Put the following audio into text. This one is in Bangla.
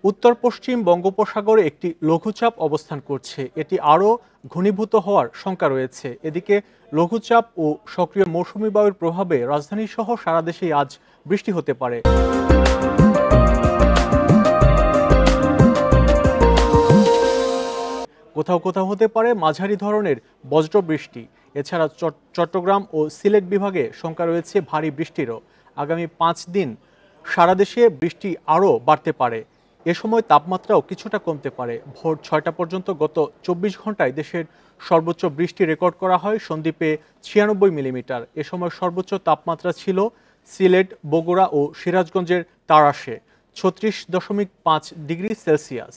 উত্তর পশ্চিম বঙ্গোপসাগরে একটি লঘুচাপ অবস্থান করছে। এটি আরও ঘনীভূত হওয়ার শঙ্কা রয়েছে। এদিকে লঘুচাপ ও সক্রিয় মৌসুমী বায়ুর প্রভাবে রাজধানী সহ সারা দেশেই আজ বৃষ্টি হতে পারে। কোথাও কোথাও হতে পারে মাঝারি ধরনের বজ্রবৃষ্টি। এছাড়া চট্টগ্রাম ও সিলেট বিভাগে শঙ্কা রয়েছে ভারী বৃষ্টিরও। আগামী 5 দিন সারা দেশে বৃষ্টি আরও বাড়তে পারে। এ সময় তাপমাত্রাও কিছুটা কমতে পারে। ভোর 6টা পর্যন্ত গত 24 ঘন্টায় দেশের সর্বোচ্চ বৃষ্টি রেকর্ড করা হয় সন্দ্বীপে 96 মিলিমিটার। এ সময় সর্বোচ্চ তাপমাত্রা ছিল সিলেট, বগুড়া ও সিরাজগঞ্জের তাড়াশে 36.5 ডিগ্রি সেলসিয়াস।